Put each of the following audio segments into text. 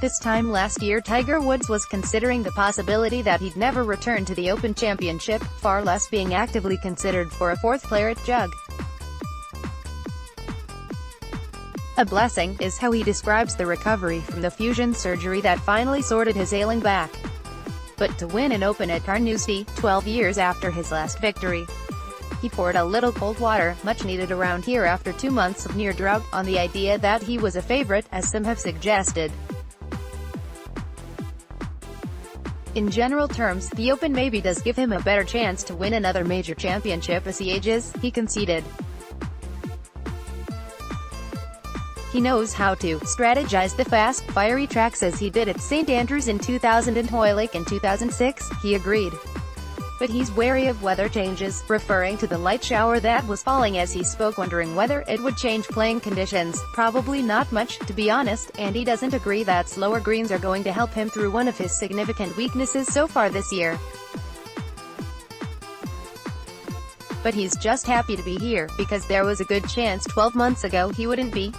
This time last year Tiger Woods was considering the possibility that he'd never return to the Open Championship, far less being actively considered for a fourth Claret Jug. A blessing, is how he describes the recovery from the fusion surgery that finally sorted his ailing back. But to win an Open at Carnoustie, 12 years after his last victory, he poured a little cold water, much needed around here after 2 months of near drought, on the idea that he was a favorite, as some have suggested. In general terms, the Open maybe does give him a better chance to win another major championship as he ages, he conceded. He knows how to strategize the fast, fiery tracks as he did at St Andrews in 2000 and Hoylake in 2006, he agreed. But he's wary of weather changes, referring to the light shower that was falling as he spoke, wondering whether it would change playing conditions. Probably not much, to be honest, and he doesn't agree that slower greens are going to help him through one of his significant weaknesses so far this year. But he's just happy to be here, because there was a good chance 12 months ago he wouldn't be.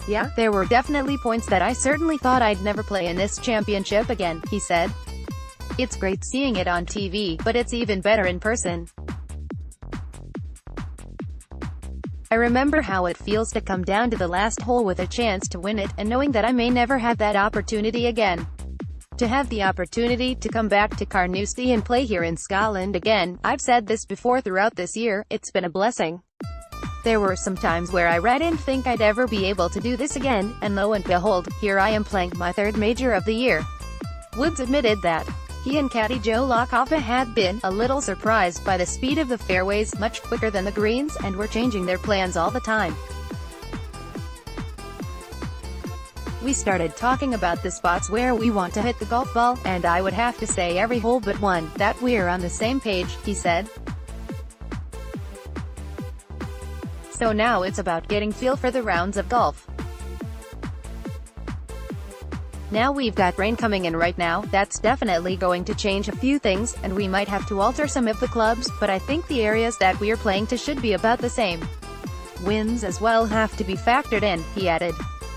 Yeah, there were definitely points that I certainly thought I'd never play in this championship again, he said. It's great seeing it on TV, but it's even better in person. I remember how it feels to come down to the last hole with a chance to win it, and knowing that I may never have that opportunity again. To have the opportunity to come back to Carnoustie and play here in Scotland again, I've said this before throughout this year, it's been a blessing. There were some times where I didn't think I'd ever be able to do this again, and lo and behold, here I am playing my third major of the year. Woods admitted that he and caddy Joe Lockhoffa had been a little surprised by the speed of the fairways, much quicker than the greens, and were changing their plans all the time. We started talking about the spots where we want to hit the golf ball, and I would have to say every hole but one, that we're on the same page, he said. So now it's about getting feel for the rounds of golf. Now we've got rain coming in right now, that's definitely going to change a few things, and we might have to alter some of the clubs, but I think the areas that we're playing to should be about the same. Winds as well have to be factored in, he added.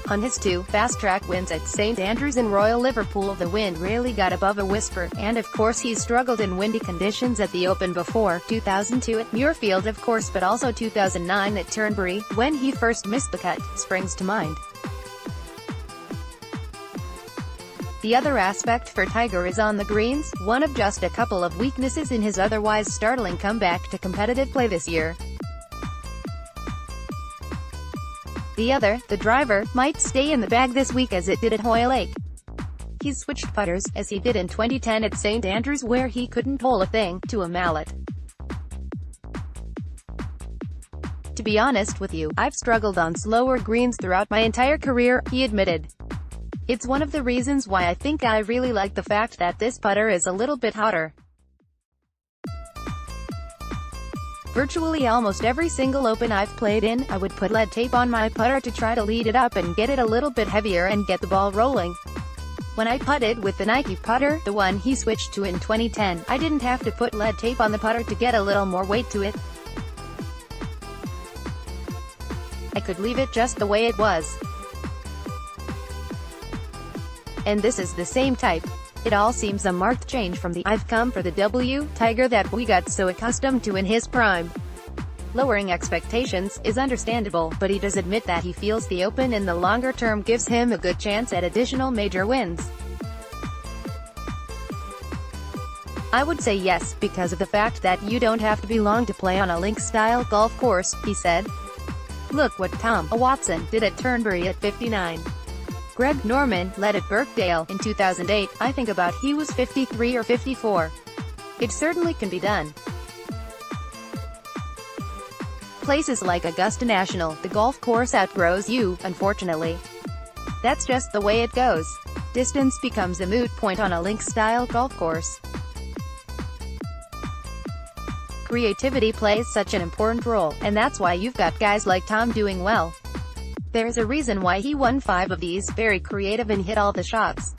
On his 2 fast-track wins at St Andrews and Royal Liverpool, the wind rarely got above a whisper, and of course he's struggled in windy conditions at the Open before, 2002 at Muirfield of course, but also 2009 at Turnberry, when he first missed the cut, springs to mind. The other aspect for Tiger is on the greens, one of just a couple of weaknesses in his otherwise startling comeback to competitive play this year. The other, the driver, might stay in the bag this week as it did at Hoylake. He's switched putters, as he did in 2010 at St Andrews where he couldn't hole a thing, to a mallet. To be honest with you, I've struggled on slower greens throughout my entire career, he admitted. It's one of the reasons why I think I really like the fact that this putter is a little bit hotter. Virtually almost every single Open I've played in, I would put lead tape on my putter to try to lead it up and get it a little bit heavier and get the ball rolling. When I putted with the Nike putter, the one he switched to in 2010, I didn't have to put lead tape on the putter to get a little more weight to it. I could leave it just the way it was. And this is the same type. It all seems a marked change from the "I've come for the W" Tiger that we got so accustomed to in his prime. Lowering expectations is understandable, but he does admit that he feels the Open in the longer term gives him a good chance at additional major wins. I would say yes, because of the fact that you don't have to be long to play on a links-style golf course, he said. Look what Tom Watson did at Turnberry at 59. Greg Norman led at Birkdale in 2008, I think about he was 53 or 54. It certainly can be done. Places like Augusta National, the golf course outgrows you, unfortunately. That's just the way it goes. Distance becomes a moot point on a links-style golf course. Creativity plays such an important role, and that's why you've got guys like Tom doing well. There's a reason why he won 5 of these, very creative and hit all the shots.